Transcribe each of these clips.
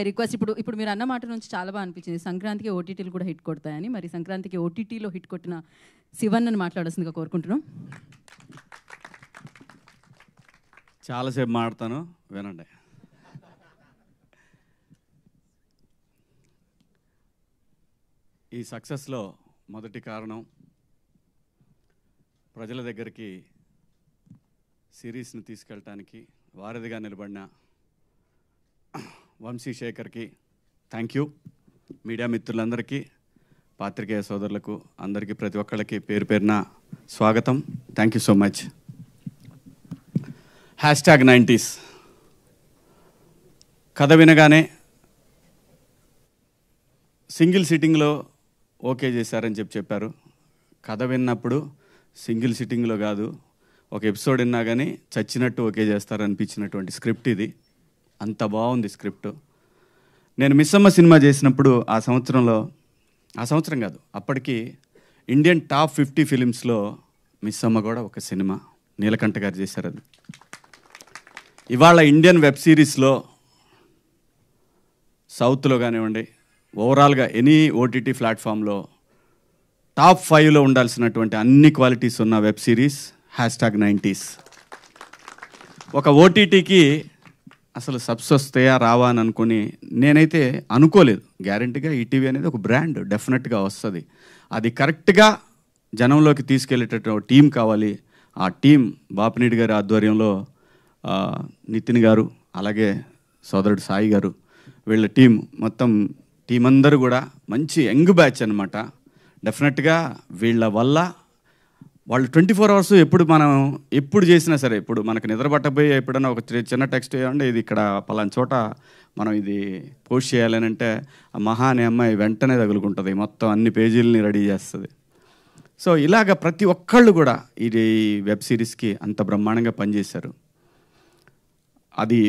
Request ఇప్పుడు మీరు అన్న మాట నుంచి చాలా బాగా అనిపించింది. సంక్రాంతికి ఓటీటీలు కూడా హిట్ కొడతాయని. మరి సంక్రాంతికి ఓటీటీలో హిట్ కొట్టిన శివన్నని మాట్లాడాల్సిందిగా కోరుకుంటున్నాం. చాలాసేపు మాట్లాడతాను, వినండి. ఈ సక్సెస్లో మొదటి కారణం ప్రజల దగ్గరికి సిరీస్ని తీసుకెళ్ళటానికి వారధిగా నిలబడిన వంశీశేఖర్కి థ్యాంక్ యూ. మీడియా మిత్రులందరికీ, పాత్రికేయ సోదరులకు అందరికీ, ప్రతి ఒక్కళ్ళకి పేరు పేరున స్వాగతం. Thank you so much. #90s కథ వినగానే సింగిల్ సిట్టింగ్లో ఓకే చేశారని చెప్పారు. కథ విన్నప్పుడు సింగిల్ సిట్టింగ్లో కాదు, ఒక ఎపిసోడ్ విన్నా కానీ చచ్చినట్టు ఓకే చేస్తారనిపించినటువంటి స్క్రిప్ట్ ఇది. అంత బాగుంది స్క్రిప్ట్. నేను మిస్సమ్మ సినిమా చేసినప్పుడు ఆ సంవత్సరం కాదు, అప్పటికి ఇండియన్ టాప్ 50 ఫిలిమ్స్లో మిస్సమ్మ కూడా ఒక సినిమా నీలకంఠ గారు చేశారు. అది ఇవాళ ఇండియన్ వెబ్ సిరీస్లో సౌత్లో కానివ్వండి, ఓవరాల్గా ఎనీ ఓటీటీ ప్లాట్ఫామ్లో టాప్ 5లో ఉండాల్సినటువంటి అన్ని క్వాలిటీస్ ఉన్న వెబ్ సిరీస్ #90s. ఒక ఓటీటీకి అసలు సబ్స్ వస్తాయా రావా అని అనుకుని నేనైతే అనుకోలేదు. గ్యారంటీగా ఈటీవీ అనేది ఒక బ్రాండ్, డెఫినెట్గా వస్తుంది. అది కరెక్ట్గా జనంలోకి తీసుకెళ్ళేటటువంటి టీం కావాలి. ఆ టీం బాపినీడి గారి ఆధ్వర్యంలో నితిన్ గారు, అలాగే సోదరుడు సాయి గారు, వీళ్ళ టీం మొత్తం టీం అందరూ కూడా మంచి యంగ్ బ్యాచ్ అనమాట. డెఫినెట్గా వీళ్ళ వల్ల వాళ్ళు 24 అవర్స్ ఎప్పుడు చేసినా సరే, ఇప్పుడు మనకు నిద్ర పట్టబోయి ఎప్పుడైనా ఒక చిన్న టెక్స్ట్ చేయండి, ఇది ఇక్కడ పలానా చోట మనం ఇది పోస్ట్ చేయాలని అంటే ఆ మహా అనే అమ్మాయి వెంటనే తగులుకుంటుంది, మొత్తం అన్ని పేజీలని రెడీ చేస్తుంది. సో ఇలాగ ప్రతి ఒక్కళ్ళు కూడా ఇది వెబ్ సిరీస్కి అంత బ్రహ్మాండంగా పనిచేశారు. అది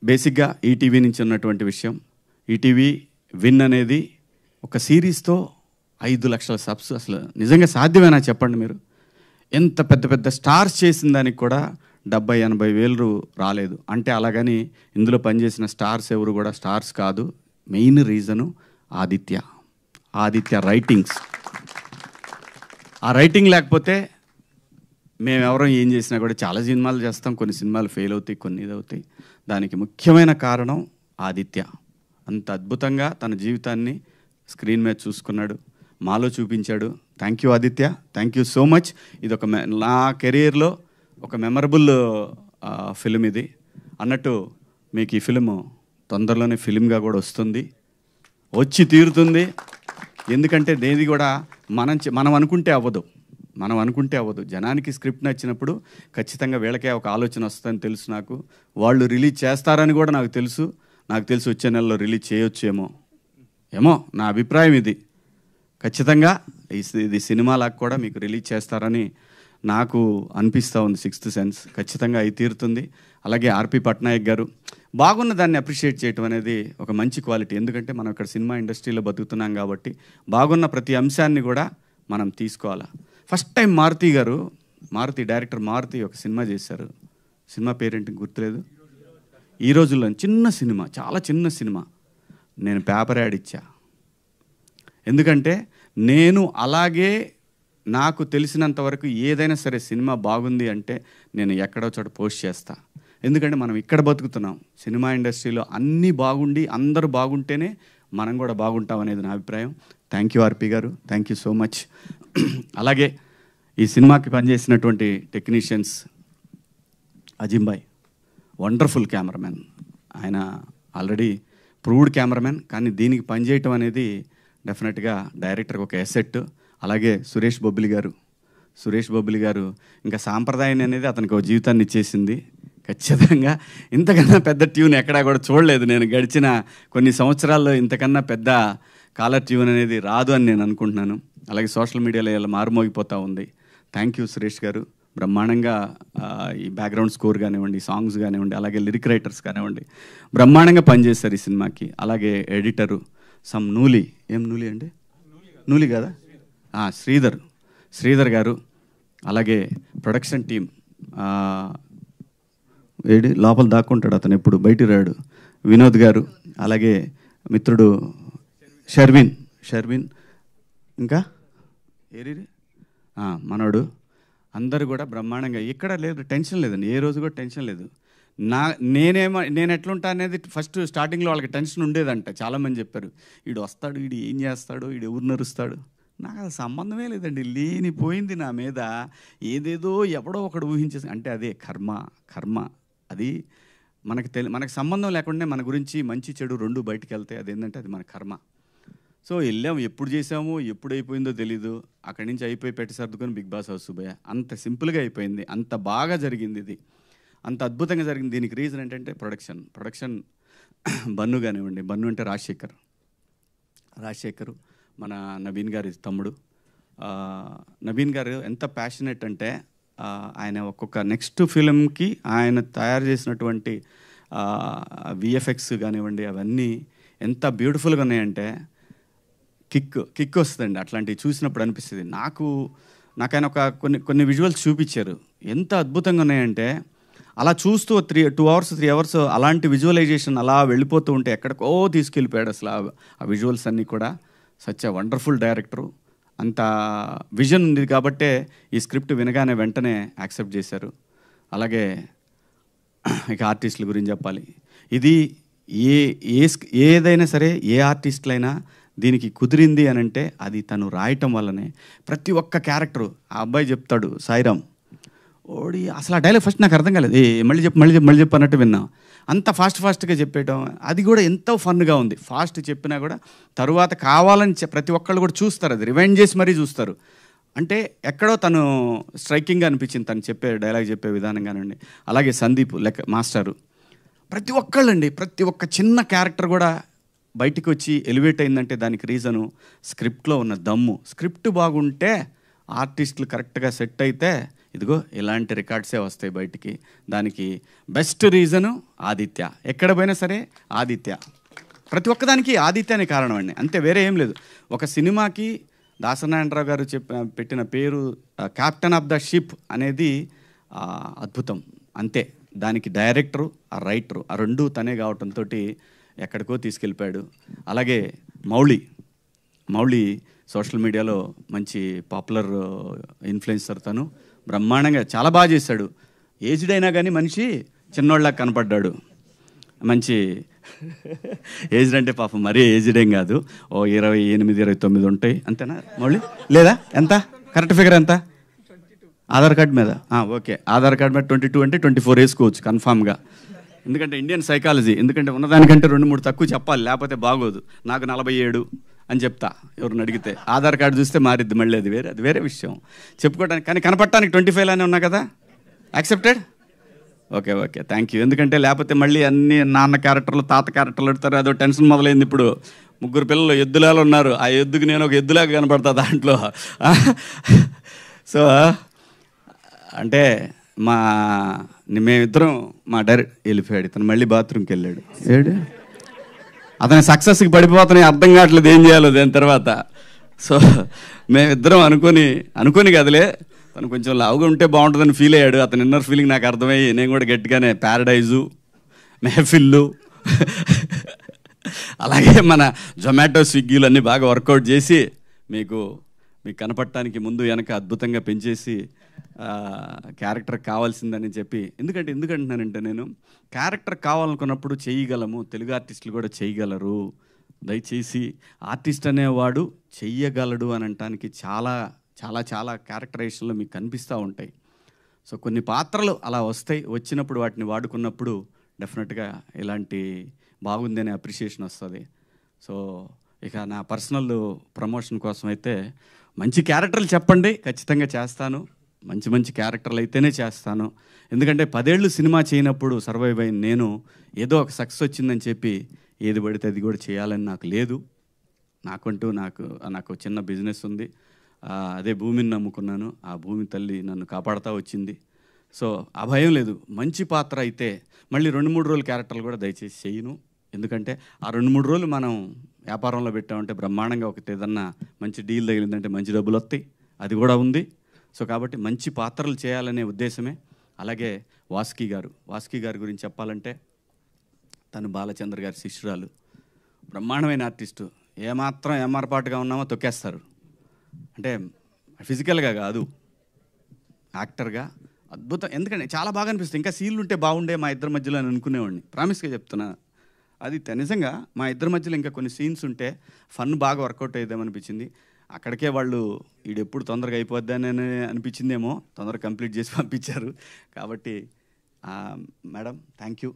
బేసిక్గా ఈటీవీ నుంచి ఉన్నటువంటి విషయం. ఈటీవీ విన్ అనేది ఒక సిరీస్తో 5 లక్షల సబ్స్ అసలు నిజంగా సాధ్యమేనా చెప్పండి మీరు? ఎంత పెద్ద పెద్ద స్టార్స్ చేసిన దానికి కూడా 70-80 వేలు రాలేదు అంటే, అలాగని ఇందులో పనిచేసిన స్టార్స్ ఎవరు కూడా స్టార్స్ కాదు. Main reason Aditya writings. ఆ రైటింగ్ లేకపోతే మేమెవరం ఏం చేసినా కూడా, చాలా సినిమాలు చేస్తాం, కొన్ని సినిమాలు ఫెయిల్ అవుతాయి, కొన్ని ఇదవుతాయి. దానికి ముఖ్యమైన కారణం ఆదిత్య. అంత అద్భుతంగా తన జీవితాన్ని స్క్రీన్ మీద చూసుకున్నాడు, మాలో చూపించాడు. Thank you Aditya, thank you so much. ఇది ఒక నా కెరీర్లో ఒక మెమరబుల్ ఫిలిం ఇది. అన్నట్టు మీకు ఈ ఫిలిం తొందరలోనే ఫిలింగా కూడా వచ్చి తీరుతుంది. ఎందుకంటే దేది కూడా మనం అనుకుంటే అవ్వదు. జనానికి స్క్రిప్ట్ నచ్చినప్పుడు ఖచ్చితంగా వీళ్ళకే ఒక ఆలోచన వస్తుందని తెలుసు నాకు. వాళ్ళు రిలీజ్ చేస్తారని కూడా నాకు తెలుసు వచ్చే నెలలో రిలీజ్ చేయొచ్చేమో నా అభిప్రాయం ఇది. ఖచ్చితంగా ఇది సినిమాలకు కూడా మీకు రిలీజ్ చేస్తారని నాకు అనిపిస్తూ ఉంది. 6th సెన్స్ ఖచ్చితంగా అయి తీరుతుంది. అలాగే ఆర్పి పట్నాయక్ గారు బాగున్న దాన్ని అప్రిషియేట్ చేయటం అనేది ఒక మంచి క్వాలిటీ. ఎందుకంటే మనం ఇక్కడ సినిమా ఇండస్ట్రీలో బతుకుతున్నాం కాబట్టి బాగున్న ప్రతి అంశాన్ని కూడా మనం తీసుకోవాలి. ఫస్ట్ టైం డైరెక్టర్ మారుతి ఒక సినిమా చేశారు. సినిమా పేరేంటి గుర్తులేదు. ఈ రోజుల్లో చిన్న సినిమా, చాలా చిన్న సినిమా. నేను పేపర్ యాడ్ ఇచ్చా. ఎందుకంటే నేను అలాగే నాకు తెలిసినంత వరకు ఏదైనా సరే సినిమా బాగుంది అంటే నేను ఎక్కడో చోట పోస్ట్ చేస్తా. ఎందుకంటే మనం ఇక్కడ బతుకుతున్నాం. సినిమా ఇండస్ట్రీలో అన్నీ బాగుండి అందరూ బాగుంటేనే మనం కూడా బాగుంటాం అనేది నా అభిప్రాయం. థ్యాంక్ యూ ఆర్పి గారు, థ్యాంక్ యూ సో మచ్. అలాగే ఈ సినిమాకి పనిచేసినటువంటి టెక్నీషియన్స్, అజింబాయ్ వండర్ఫుల్ కెమెరామెన్. ఆయన ఆల్రెడీ ప్రూవ్డ్ కెమెరామెన్, కానీ దీనికి పనిచేయటం అనేది డెఫినెట్గా డైరెక్టర్కి ఒక ఎసెట్. అలాగే సురేష్ బొబ్బిలి గారు ఇంకా సాంప్రదాయం అనేది అతనికి ఒక జీవితాన్ని ఇచ్చేసింది. ఖచ్చితంగా ఇంతకన్నా పెద్ద ట్యూన్ ఎక్కడా కూడా చూడలేదు నేను గడిచిన కొన్ని సంవత్సరాల్లో. ఇంతకన్నా పెద్ద కాలర్ ట్యూన్ అనేది రాదు అని నేను అనుకుంటున్నాను. అలాగే సోషల్ మీడియాలో ఇలా మారుమోగిపోతూ ఉంది. థ్యాంక్ యూ సురేష్ గారు. బ్రహ్మాండంగా ఈ బ్యాక్గ్రౌండ్ స్కోర్ కానివ్వండి, సాంగ్స్ కానివ్వండి, అలాగే లిరిక్ రైటర్స్ కానివ్వండి బ్రహ్మాండంగా పనిచేస్తారు ఈ సినిమాకి. అలాగే ఎడిటరు నూలి కదా, శ్రీధర్ గారు. అలాగే ప్రొడక్షన్ టీం లోపల దాక్కుంటాడు, అతను ఎప్పుడు బయటికి రాడు, వినోద్ గారు. అలాగే మిత్రుడు షర్విన్ ఇంకా ఏరి మనోడు అందరూ కూడా బ్రహ్మాండంగా ఇక్కడ లేదు, టెన్షన్ లేదండి, ఏ రోజు కూడా టెన్షన్ లేదు. నేను ఎట్లుంటా అనేది ఫస్ట్ స్టార్టింగ్లో వాళ్ళకి టెన్షన్ ఉండేదంట. చాలామంది చెప్పారు వీడు వస్తాడు, వీడు ఏం చేస్తాడు, వీడు ఎవరు నరుస్తాడు. నాకు అది సంబంధమే లేదండి, లేనిపోయింది నా మీద ఏదేదో ఎవడో ఒకడు ఊహించేసి, అంటే అదే కర్మ అది మనకు సంబంధం లేకుండా మన గురించి మంచి చెడు రెండు బయటికి వెళ్తాయి. అదేంటంటే అది మన కర్మ. సో వెళ్ళాము, ఎప్పుడు చేసాము, ఎప్పుడు అయిపోయిందో తెలీదు. అక్కడి నుంచి అయిపోయి పెట్టి సర్దుకొని బిగ్ బాస్ హౌస్ పోయా. అంత సింపుల్గా అయిపోయింది, అంత బాగా జరిగింది, ఇది అంత అద్భుతంగా జరిగింది. దీనికి రీజన్ ఏంటంటే ప్రొడక్షన్ బన్ను కానివ్వండి. బన్ను అంటే రాజశేఖర్ మన నవీన్ గారి తమ్ముడు. నవీన్ గారు ఎంత ప్యాషనెట్ అంటే ఆయన ఒక్కొక్క నెక్స్ట్ ఫిలింకి ఆయన తయారు చేసినటువంటి విఎఫ్ఎక్స్ కానివ్వండి అవన్నీ ఎంత బ్యూటిఫుల్గా ఉన్నాయంటే కిక్ వస్తుందండి. అట్లాంటివి చూసినప్పుడు అనిపిస్తుంది. నాకు ఆయన ఒక కొన్ని విజువల్స్ చూపించారు, ఎంత అద్భుతంగా ఉన్నాయంటే అలా చూస్తూ 2 hours 3 hours అలాంటి విజువలైజేషన్ అలా వెళ్ళిపోతూ ఉంటే ఎక్కడికో తీసుకెళ్ళిపోయాడు అసలు ఆ విజువల్స్ అన్నీ కూడా. Such a wonderful director. అంత విజన్ ఉంది కాబట్టే ఈ స్క్రిప్ట్ వినగానే వెంటనే యాక్సెప్ట్ చేశారు. అలాగే ఇక ఆర్టిస్టుల గురించి చెప్పాలి. ఇది ఏదైనా సరే ఏ ఆర్టిస్టులైనా దీనికి కుదిరింది అని అంటే అది తను రాయటం వల్లనే. ప్రతి ఒక్క క్యారెక్టరు ఆ అబ్బాయి చెప్తాడు, సాయిరామ్ ఓడి అసలు ఆ డైలాగ్ ఫస్ట్ నాకు అర్థం కాలేదు, మళ్ళీ చెప్పు అన్నట్టు విన్నా. అంత ఫాస్ట్గా చెప్పేయటం అది కూడా ఎంతో ఫన్గా ఉంది. ఫాస్ట్ చెప్పినా కూడా తరువాత కావాలని ప్రతి ఒక్కళ్ళు కూడా చూస్తారు, అది రివైండ్ చేసి మరీ చూస్తారు. అంటే ఎక్కడో తను స్ట్రైకింగ్గా అనిపించింది తను డైలాగ్ చెప్పే విధానం కానివ్వండి. అలాగే సందీప్ మాస్టరు, ప్రతి ఒక్క చిన్న క్యారెక్టర్ కూడా బయటికి వచ్చి ఎలివేట్ అయిందంటే దానికి రీజను స్క్రిప్ట్లో ఉన్న దమ్ము. స్క్రిప్ట్ బాగుంటే ఆర్టిస్టులు కరెక్ట్గా సెట్ అయితే ఇదిగో ఇలాంటి రికార్డ్సే వస్తాయి బయటికి. దానికి బెస్ట్ రీజను ఆదిత్య. ఎక్కడ పోయినా సరే ఆదిత్య, ప్రతి ఒక్కదానికి ఆదిత్య అనే కారణం అండి, అంతే, వేరే ఏం లేదు. ఒక సినిమాకి దాసనారాయణరావు గారు పెట్టిన పేరు కెప్టెన్ ఆఫ్ ద షిప్ అనేది అద్భుతం, అంతే. దానికి డైరెక్టరు ఆ రైటరు ఆ రెండు తనే కావటంతో ఎక్కడికో తీసుకెళ్ళిపోయాడు. అలాగే మౌళి సోషల్ మీడియాలో మంచి పాపులర్ ఇన్ఫ్లుయెన్సర్. తను బ్రహ్మాండంగా చాలా బాగా చేశాడు. ఏజ్డ్ అయినా కానీ మనిషి చిన్నోళ్ళకి కనపడ్డాడు. మంచి ఏజ్డ్ అంటే పాపం మరీ ఏజ్డ్ ఏం కాదు, 28 29 ఉంటాయి అంతేనా మౌళి? లేదా ఎంత కరెక్ట్ ఫిగర్ ఎంత? ఆధార్ కార్డ్ మీద ఓకే, ఆధార్ కార్డ్ మీద 22 అంటే 24 వేసుకోవచ్చు కన్ఫామ్గా. ఎందుకంటే ఇండియన్ సైకాలజీ, ఎందుకంటే ఉన్నదానికంటే 2-3 తక్కువ చెప్పాలి, లేకపోతే బాగోదు. నాకు 47 అని చెప్తా ఎవరిని అడిగితే. ఆధార్ కార్డు చూస్తే మారిద్ది మళ్ళీ, అది వేరే విషయం చెప్పుకోవడానికి. కానీ కనపడటానికి 25 అనే ఉన్నా కదా, యాక్సెప్టెడ్. Okay thank you. ఎందుకంటే లేకపోతే మళ్ళీ అన్ని నాన్న క్యారెక్టర్లు తాత క్యారెక్టర్లు పెడతారు, అదో టెన్షన్ మొదలైంది. ఇప్పుడు 3 పిల్లలు ఎద్దులాలు ఉన్నారు, ఆ ఎద్దుకు నేను ఒక ఎద్దులాగా కనపడతా దాంట్లో. సో అంటే మేమిద్దరం మా డైరెక్ట్ వెళ్ళిపోయాడు, ఇతను మళ్ళీ బాత్రూమ్కి వెళ్ళాడు. అతని సక్సెస్కి పడిపోతున్నాయి, అర్థం కావట్లేదు ఏం చేయాలో దాని తర్వాత. సో మేమిద్దరం అనుకొని కదలే, తను కొంచెం లావుగా ఉంటే బాగుంటుందని ఫీల్ అయ్యాడు. అతని ఇన్నర్ ఫీలింగ్ నాకు అర్థమయ్యి నేను కూడా గట్టిగానే ప్యారడైజు, మెహఫిల్లు, అలాగే మన జొమాటో స్విగ్గీలు అన్నీ బాగా వర్కౌట్ చేసి మీకు కనపడటానికి ముందు వెనక అద్భుతంగా పెంచేసి క్యారెక్టర్ కావాల్సిందని చెప్పి. ఎందుకంటున్నానంటే నేను క్యారెక్టర్ కావాలనుకున్నప్పుడు చేయగలము, తెలుగు ఆర్టిస్టులు కూడా చేయగలరు. దయచేసి ఆర్టిస్ట్ అనేవాడు చెయ్యగలడు అని అనటానికి చాలా చాలా చాలా క్యారెక్టరైజేషన్లో మీకు కనిపిస్తూ ఉంటాయి. సో కొన్ని పాత్రలు అలా వచ్చినప్పుడు వాటిని వాడుకున్నప్పుడు డెఫినెట్గా ఇలాంటి బాగుంది అనే అప్రిషియేషన్ వస్తుంది. సో ఇక నా పర్సనల్ ప్రమోషన్ కోసం అయితే మంచి క్యారెక్టర్లు చెప్పండి, ఖచ్చితంగా చేస్తాను. మంచి క్యారెక్టర్లు అయితేనే చేస్తాను. ఎందుకంటే 10 ఏళ్ళు సినిమా చేయనప్పుడు సర్వైవ్ అయిన నేను ఏదో ఒక సక్సెస్ వచ్చిందని చెప్పి ఏది పడితే అది కూడా చేయాలని నాకు లేదు. నాకు చిన్న బిజినెస్ ఉంది, అదే భూమిని నమ్ముకున్నాను. ఆ భూమి తల్లి నన్ను కాపాడుతూ వచ్చింది. సో ఆ భయం లేదు. మంచి పాత్ర అయితే మళ్ళీ 2-3 రోజులు క్యారెక్టర్లు కూడా దయచేసి చేయను. ఎందుకంటే ఆ 2-3 రోజులు మనం వ్యాపారంలో పెట్టామంటే బ్రహ్మాండంగా ఏదన్నా మంచి డీల్ తగిలిందంటే మంచి డబ్బులు వస్తాయి, అది కూడా ఉంది. సో కాబట్టి మంచి పాత్రలు చేయాలనే ఉద్దేశమే. అలాగే వాసుకి గారి గురించి చెప్పాలంటే తను బాలచంద్ర గారి శిష్యురాలు. బ్రహ్మాండమైన ఆర్టిస్టు. ఏమాత్రం ఏమారపాటుగా ఉన్నామో తొక్కేస్తారు. అంటే ఫిజికల్గా కాదు, యాక్టర్గా అద్భుతం. ఎందుకంటే చాలా బాగా అనిపిస్తుంది. ఇంకా సీన్లు ఉంటే బాగుండే మా ఇద్దరి మధ్యలో అని అనుకునేవాడిని. ప్రామిస్గా చెప్తున్నా, అది నిజంగా మా ఇద్దరి మధ్యలో ఇంకా కొన్ని సీన్స్ ఉంటే ఫన్ బాగా వర్కౌట్ అయ్యేదేమనిపించింది. అక్కడికే వాళ్ళు ఈడెప్పుడు తొందరగా అయిపోద్దని అనిపించిందేమో, తొందరగా కంప్లీట్ చేసి పంపించారు. కాబట్టి మేడం థ్యాంక్ యూ.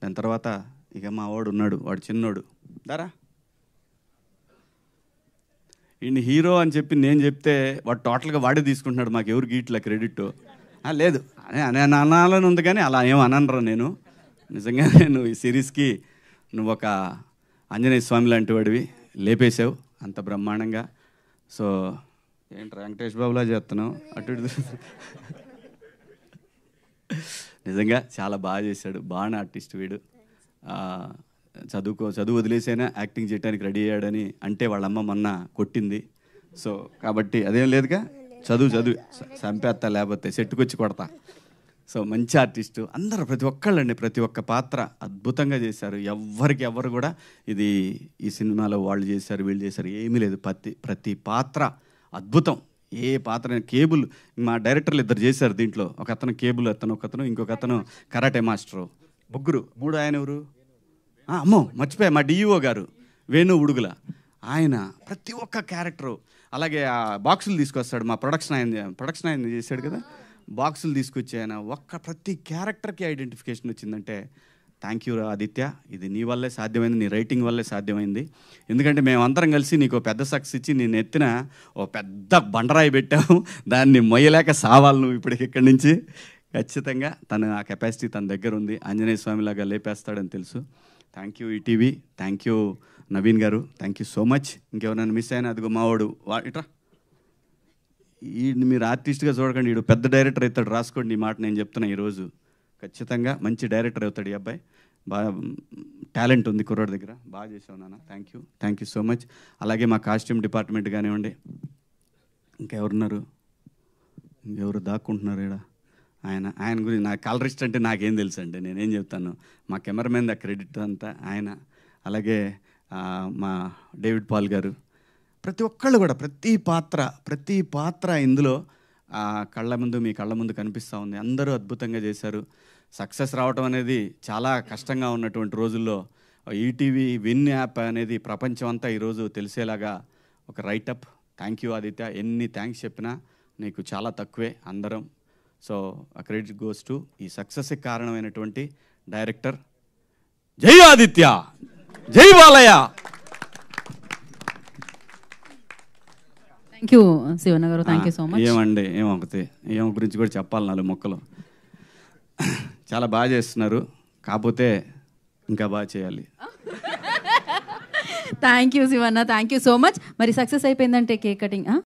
దాని తర్వాత ఇక మా వాడు ఉన్నాడు, వాడు చిన్నోడు, దారా ఈయన హీరో అని చెప్పి నేను చెప్తే వాడు టోటల్గా వాడే తీసుకుంటున్నాడు. మాకు ఎవరు గీట్ల క్రెడిట్ లేదు అనే అనాలని ఉంది, కానీ అలా ఏం అనరా. నేను నిజంగా నేను ఈ సిరీస్కి నువ్వు ఒక ఆంజనేయ స్వామి లాంటి వాడివి, లేపేసావు అంత బ్రహ్మాండంగా. సో ఏంటి వెంకటేష్ బాబులా చేస్తున్నావు అటు ఇటు. నిజంగా చాలా బాగా చేశాడు, బాగా ఆర్టిస్ట్ వీడు. చదువు వదిలేసైనా యాక్టింగ్ చేయడానికి రెడీ అయ్యాడని అంటే వాళ్ళమ్మ మొన్న కొట్టింది. సో కాబట్టి అదేం లేదుగా, చదువు చంపేస్తా, లేకపోతే సెట్టుకొచ్చి కొడతా. సో మంచి ఆర్టిస్టు అందరూ, ప్రతి ఒక్కళ్ళండి, ప్రతి ఒక్క పాత్ర అద్భుతంగా చేశారు. ఎవరు కూడా ఇది ఈ సినిమాలో వాళ్ళు చేశారు వీళ్ళు చేశారు ఏమీ లేదు. ప్రతి పాత్ర అద్భుతం. ఏ పాత్ర, కేబుల్ మా డైరెక్టర్లు ఇద్దరు చేశారు దీంట్లో. ఒక అతను కేబుల్ అతను, ఇంకొక అతను కరాటే మాస్టరు, మూడు ఆయన ఎవరు, అమ్మో మర్చిపోయా, మా డిఈఓ గారు వేణు ఉడుగుల, ఆయన ప్రతి ఒక్క క్యారెక్టరు. అలాగే ఆ బాక్సులు తీసుకొస్తాడు, మా ప్రొడక్షన్ ఆయన చేశాడు కదా, బాక్సులు తీసుకొచ్చి ఆయన ప్రతి క్యారెక్టర్కి ఐడెంటిఫికేషన్ వచ్చిందంటే థ్యాంక్ యూ ఆదిత్య. ఇది నీ వల్లే సాధ్యమైంది, నీ రైటింగ్ వల్లే సాధ్యమైంది. ఎందుకంటే మేమందరం కలిసి నీకు పెద్ద సక్సెస్ ఇచ్చి నేను ఎత్తిన ఓ పెద్ద బండరాయి పెట్టాము, దాన్ని మొయ్యలేక సావాలి నువ్వు ఇప్పటికి ఇక్కడి నుంచి. ఖచ్చితంగా తను ఆ కెపాసిటీ తన దగ్గర ఉంది, ఆంజనేయ స్వామిలాగా లేపేస్తాడని తెలుసు. Thank you ETV, thank you Naveen గారు, థ్యాంక్ యూ సో మచ్. ఇంకెవరైనా మిస్ అయినా అదిగో మావాడు ఇట్రా, ఈయన్ని మీరు ఆర్టిస్ట్గా చూడకండి, ఈడు పెద్ద డైరెక్టర్ అవుతాడు, రాసుకోండి ఈ మాట నేను చెప్తున్నా. ఈరోజు ఖచ్చితంగా మంచి డైరెక్టర్ అవుతాడు ఈ అబ్బాయి. బాగా టాలెంట్ ఉంది కుర్రాడి దగ్గర, బాగా చేసావు నాన్న. Thank you so much. అలాగే మా కాస్ట్యూమ్ డిపార్ట్మెంట్ కానివ్వండి, ఇంకెవరు దాక్కుంటున్నారు ఇక్కడ, ఆయన గురించి నా కలరిస్ట్ అంటే నాకేం తెలుసు అండి, నేనేం చెప్తాను. మా కెమెరామెన్ ద క్రెడిట్ అంతా ఆయన. అలాగే మా డేవిడ్ పాల్ గారు, ప్రతి ఒక్కళ్ళు కూడా ప్రతి పాత్ర ఇందులో మీ కళ్ళ ముందు కనిపిస్తూ ఉంది. అందరూ అద్భుతంగా చేశారు. సక్సెస్ రావటం అనేది చాలా కష్టంగా ఉన్నటువంటి రోజుల్లో ఈటీవీ విన్ యాప్ అనేది ప్రపంచం అంతా ఈరోజు తెలిసేలాగా ఒక రైటప్. థ్యాంక్ యూ ఆదిత్య, ఎన్ని థ్యాంక్స్ చెప్పినా నీకు చాలా తక్కువే అందరం. సో ఆ క్రెడిట్ గోస్ టు ఈ సక్సెస్కి కారణమైనటువంటి డైరెక్టర్. జై ఆదిత్య, జై బాలయ్య. థ్యాంక్ యూ శివన్న గారు, థ్యాంక్ యూ సో మచ్. ఏమండి ఏమ గురించి కూడా చెప్పాలి, 4 మొక్కలు. చాలా బాగా చేస్తున్నారు, కాకపోతే ఇంకా బాగా చేయాలి. Thank you Shivanna, thank you so much. మరి సక్సెస్ అయిపోయిందంటే కేక్ కటింగ్